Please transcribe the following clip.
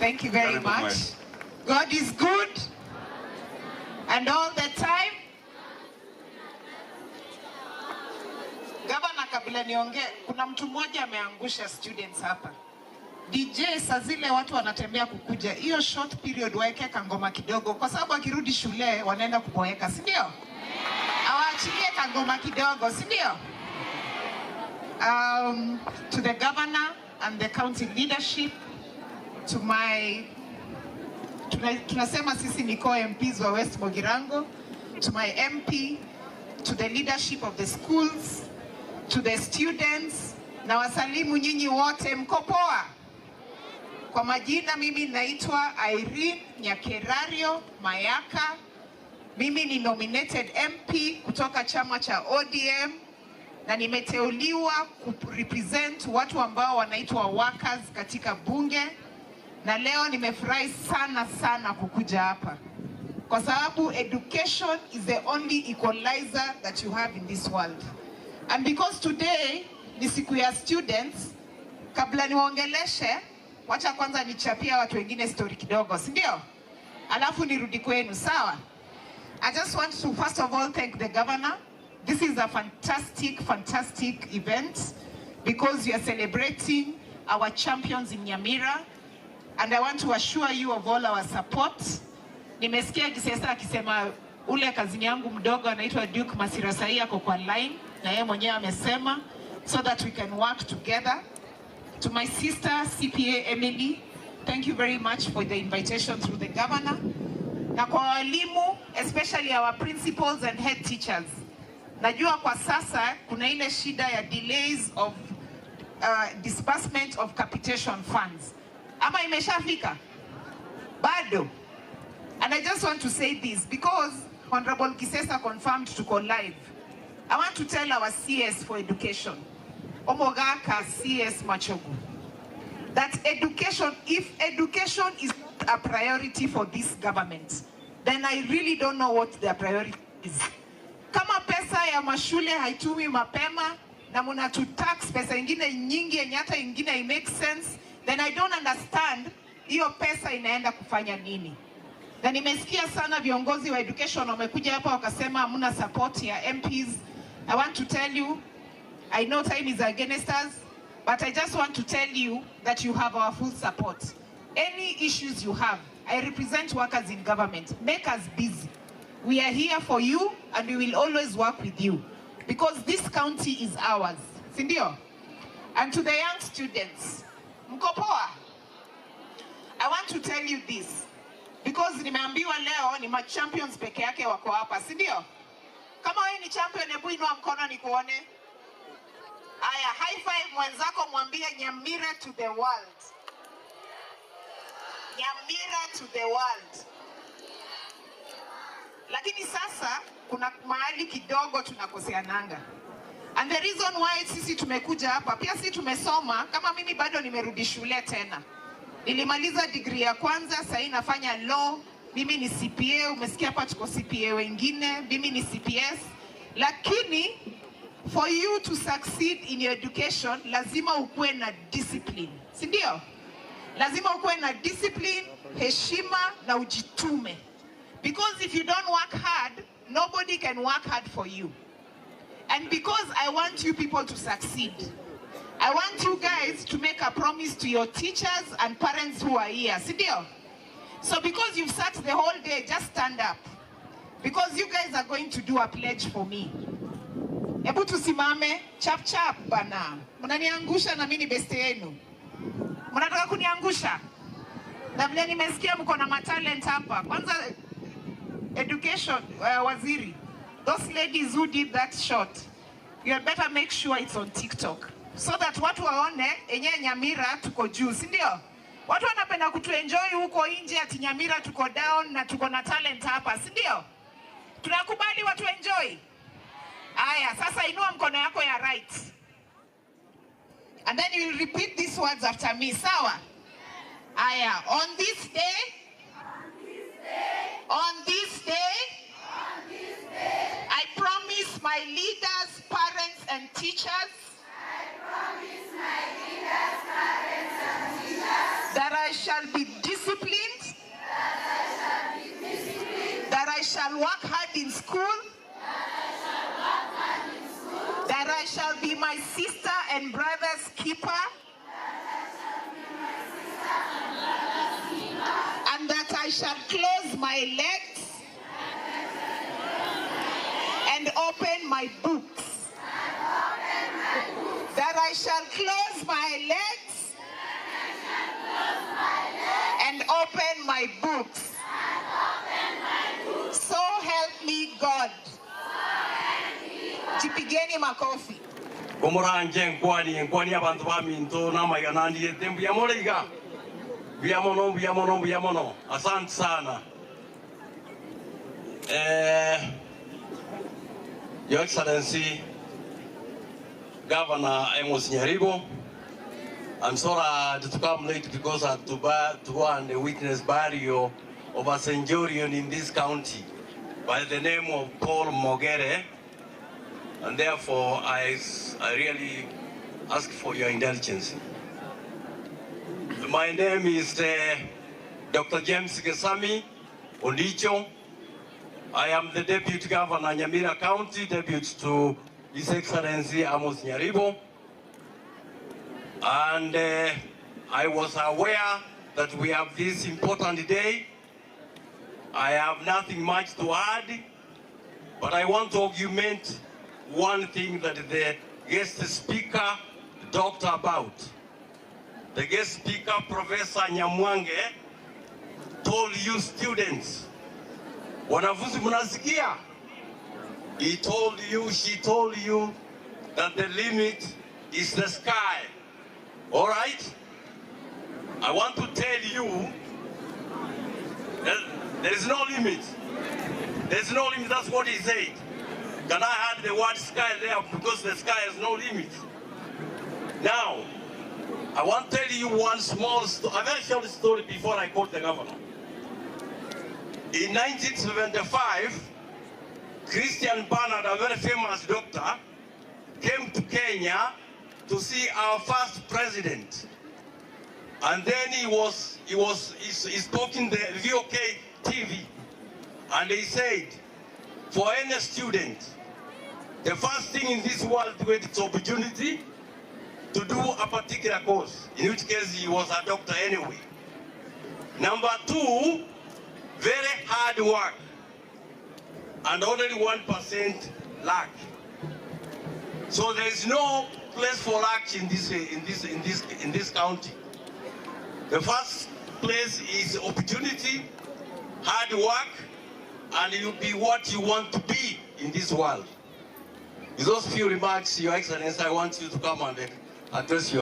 Thank you very much. God is good. And all the time. Gavana, kabla niongee, kuna mtu mmoja ameangusha students hapa. DJ saa zile watu wanatembea kukuja, hiyo short period waeke kangoma kidogo, kwa sababu akirudi shule wanaenda kuboeka, si ndio? Awaachilie kangoma kidogo, si ndio? To the governor and the county leadership, to my tunasema sisi ni co-MPs wa West Mogirango, to my MP, to the leadership of the schools, to the students, na wasalimu nyinyi wote, mko poa? Kwa majina mimi naitwa Irene Nyakerario Mayaka. Mimi ni nominated MP kutoka chama cha ODM na nimeteuliwa kurepresent watu ambao wanaitwa workers katika bunge, na leo nimefurahi sana kukuja hapa kwa sababu education is the only equalizer that you have in this world. And because today ni siku ya students, kabla niwaongeleshe, wacha kwanza nichapia watu wengine story kidogo, si ndio? Alafu nirudi kwenu, sawa? I just want to first of all thank the governor. This is a fantastic event because we are celebrating our champions in Nyamira, and I want to assure you of all our support. Nimesikia Kisesa akisema ule kazini yangu mdogo anaitwa Duke Masirasai ako kwa line, na yeye mwenyewe amesema so that we can work together. To my sister CPA Emily, thank you very much for the invitation through the governor. Na kwa walimu, especially our principals and head teachers. Najua kwa sasa kuna ile shida ya delays of disbursement of capitation funds. Ama imeshafika? Bado. And I just want to say this because Honorable Kisesa confirmed to go live. I want to tell our CS for education, Omogaka CS Machogu, that education, if education is not a priority for this government, then I really don't know what their priority is. Kama pesa ya mashule haitumi mapema na mnatu tax pesa ingine nyingi yenye hata ingine it makes sense, then I don't understand hiyo pesa inaenda kufanya nini. Na nimesikia sana viongozi wa education wamekuja hapa wakasema hamna support ya MPs. I want to tell you, I know time is against us, but I just want to tell you that you have our full support. Any issues you have, I represent workers in government. Make us busy. We are here for you and we will always work with you because this county is ours. Sindio? And to the young students, mko poa? I want to tell you this because nimeambiwa leo ni ma champions peke yake wako hapa, sindio? Kama wewe ni champion, hebu inua mkono nikuone. Aya, high five mwenzako, mwambie Nyamira to the world. Nyamira to the world. Lakini sasa kuna mahali kidogo tunakoseananga. And the reason why sisi tumekuja hapa, pia sisi tumesoma, kama mimi bado nimerudi shule tena. Nilimaliza degree ya kwanza, sasa nafanya law. Mimi ni CPA, umesikia hapa tuko CPA wengine, mimi ni CPS. Lakini for you to succeed in your education, lazima ukuwe na discipline. Si ndio? Lazima ukuwe na discipline, heshima na ujitume. Because if you don't work hard, nobody can work hard for you. And because I want you people to succeed, I want you guys to make a promise to your teachers and parents who are here. Si ndio? So because you've sat the whole day, just stand up. Because you guys are going to do a pledge for me. Ebu tusimame, chap chap bana. Mnaniangusha na mimi beste yenu. Mnataka kuniangusha? Na vile nimesikia mko na matalent hapa. Kwanza education waziri. Those ladies who did that shot, you had better make sure it's on TikTok. So that watu waone enye Nyamira tuko juu, si ndio? Watu wanapenda kutuenjoy huko nje ati Nyamira tuko down na tuko na talent hapa, si ndio? Tunakubali watu enjoy. Aya, sasa inua mkono yako ya right. And then you will repeat these words after me, sawa? Aya, on this day, I promise my leaders, parents and teachers that I shall be disciplined shall work hard in school, that I shall be my sister and brother's keeper, and that I shall close my legs and open my books. That I shall close my legs and open my books. So help me God. Jipigeni makofi. Gomoranje nkwani abantu baminto namayanandi yetembu ya moleiga. Biamono. Asante sana. Your Excellency Governor Hon.Irene, I'm sorry to come late because I had to go and witness burial of a centurion in this county by the name of Paul Mogere, and therefore I really ask for your indulgence. My name is Dr. James Gesami Ondicho. I am the Deputy Governor Nyamira County, Deputy to His Excellency Hon.Irene, and I was aware that we have this important day. I have nothing much to add, but I want to augment one thing that the guest speaker talked about. The guest speaker, Professor Nyamwange, told you students, wanafunzi mnasikia? He told you, she told you that the limit is the sky. All right? I want to tell you that there is no limit. There's no limit, that's what he said. Can I add the word sky there because the sky has no limit? Now, I want to tell you one small story, a very short story before I quote the governor. In 1975, Christian Barnard, a very famous doctor, came to Kenya to see our first president. And then he's talking the VOK TV. And he said, for any student, the first thing in this world to get its opportunity to do a particular course, in which case he was a doctor anyway. Number two, very hard work, and only 1% luck. So there is no place for luck in this county. The first place is opportunity, hard work, and you'll be what you want to be in this world. With those few remarks, Your Excellency, I want you to come and address your